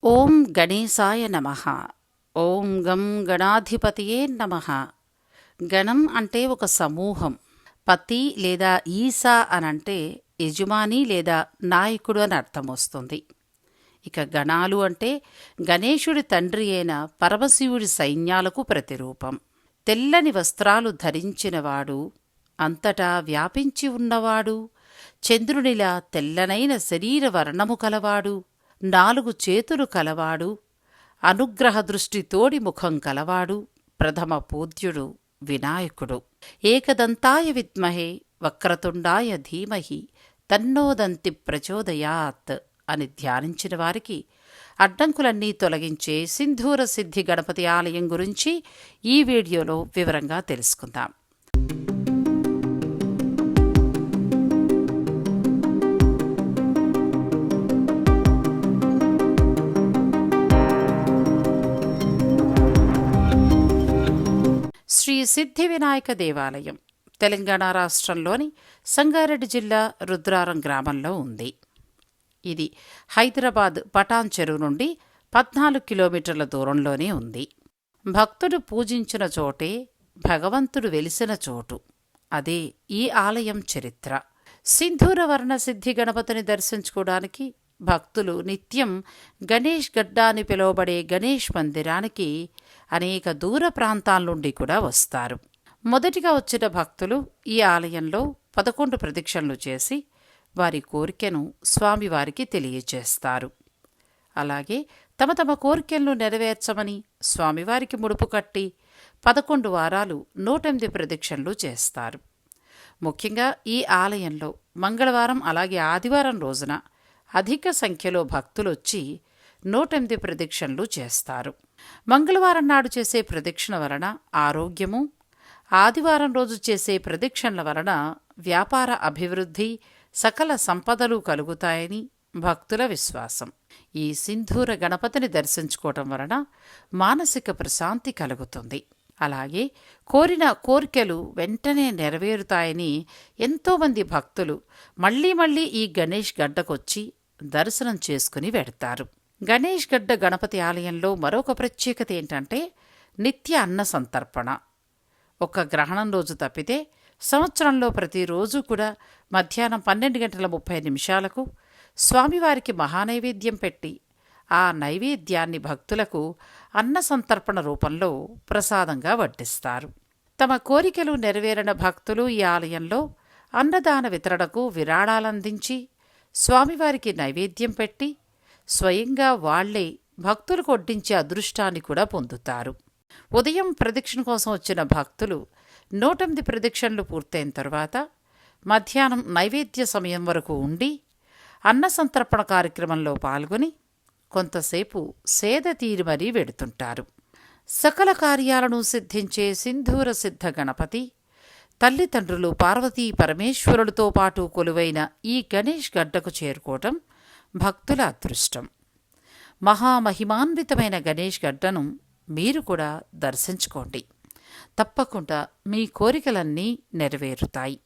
ఓం గణేశాయ నమః. ఓం గం గణాధిపతియే నమః. గణం అంటే ఒక సమూహం. పతి లేదా ఈసా అనంటే యజమాని లేదా నాయకుడు అని అర్థం వస్తుంది. ఇక గణాలు అంటే గణేశుడి తండ్రి అయిన పరమశివుడి సైన్యాలకు ప్రతిరూపం. తెల్లని వస్త్రాలు ధరించినవాడు, అంతటా వ్యాపించి ఉన్నవాడు, చంద్రునిలా తెల్లనైన శరీర వర్ణము కలవాడు, 4 చేతులు కలవాడు, అనుగ్రహ దృష్టితోడి ముఖం కలవాడు, ప్రథమ పూజ్యుడు వినాయకుడు. ఏకదంతాయ విద్మహే వక్రతుండాయ ధీమహి తన్నోదంతి ప్రచోదయాత్ అని ధ్యానించిన వారికి అడ్డంకులన్నీ తొలగించే సింధూర సిద్ధి గణపతి ఆలయం గురించి ఈ వీడియోలో వివరంగా తెలుసుకుందాం. శ్రీ సిద్ధి వినాయక దేవాలయం తెలంగాణ రాష్ట్రంలోని సంగారెడ్డి జిల్లా రుద్రారం గ్రామంలో ఉంది. ఇది హైదరాబాద్ పటాన్ చెరువు నుండి 14 కిలోమీటర్ల దూరంలోనే ఉంది. భక్తుడు పూజించిన చోటే భగవంతుడు వెలిసిన చోటు. అదే ఈ ఆలయం చరిత్ర. సింధూర వర్ణ సిద్ధి గణపతిని దర్శించుకోవడానికి భక్తులు నిత్యం గణేష్ గడ్డా అని పిలువబడే గణేష్ మందిరానికి అనేక దూర ప్రాంతాల నుండి కూడా వస్తారు. మొదటిగా వచ్చిన భక్తులు ఈ ఆలయంలో 11 ప్రదక్షిణలు చేసి వారి కోరికను స్వామివారికి తెలియచేస్తారు. అలాగే తమ తమ కోరికలను నెరవేర్చమని స్వామివారికి ముడుపు కట్టి 11 వారాలు 108 ప్రదక్షిణలు చేస్తారు. ముఖ్యంగా ఈ ఆలయంలో మంగళవారం అలాగే ఆదివారం రోజున అధిక సంఖ్యలో భక్తులొచ్చి 108 ప్రదక్షిణలు చేస్తారు. మంగళవారం నాడు చేసే ప్రదక్షిణ వలన ఆరోగ్యము, ఆదివారం రోజు చేసే ప్రదక్షిణల వలన వ్యాపార అభివృద్ధి, సకల సంపదలు కలుగుతాయని భక్తుల విశ్వాసం. ఈ సింధూర గణపతిని దర్శించుకోవటం వలన మానసిక ప్రశాంతి కలుగుతుంది. అలాగే కోరిన కోరికలు వెంటనే నెరవేరుతాయని ఎంతోమంది భక్తులు మళ్లీ మళ్లీ ఈ గణేష్ గడ్డకొచ్చి దర్శనం చేసుకుని వెడతారు. గణేష్ గడ్డ గణపతి ఆలయంలో మరొక ప్రత్యేకత ఏంటంటే నిత్య అన్న సంతర్పణ. ఒక్క గ్రహణం రోజు తప్పితే సంవత్సరంలో ప్రతిరోజు కూడా మధ్యాహ్నం 12:30 స్వామివారికి మహానైవేద్యం పెట్టి ఆ నైవేద్యాన్ని భక్తులకు అన్న సంతర్పణ రూపంలో ప్రసాదంగా వడ్డిస్తారు. తమ కోరికలు నెరవేరిన భక్తులు ఈ ఆలయంలో అన్నదాన వితరణకు విరాళాలందించి స్వామివారికి నైవేద్యం పెట్టి స్వయంగా వాళ్లే భక్తులకు వడ్డించే అదృష్టాన్ని కూడా పొందుతారు. ఉదయం ప్రదక్షిణ కోసం వచ్చిన భక్తులు 108 ప్రదక్షిణలు పూర్తయిన తరువాత మధ్యాహ్నం నైవేద్య సమయం వరకు ఉండి అన్న సంతర్పణ కార్యక్రమంలో పాల్గొని కొంతసేపు సేద తీరి మరీ వెడుతుంటారు. సకల కార్యాలను సిద్ధించే సింధూర సిద్ధ గణపతి తల్లిదండ్రులు పార్వతీ పరమేశ్వరులతో పాటు కొలువైన ఈ గణేష్ గడ్డకు చేరుకోవటం భక్తుల అదృష్టం. మహామహిమాన్వితమైన గణేష్ గడ్డను మీరు కూడా దర్శించుకోండి. తప్పకుండా మీ కోరికలన్నీ నెరవేరుతాయి.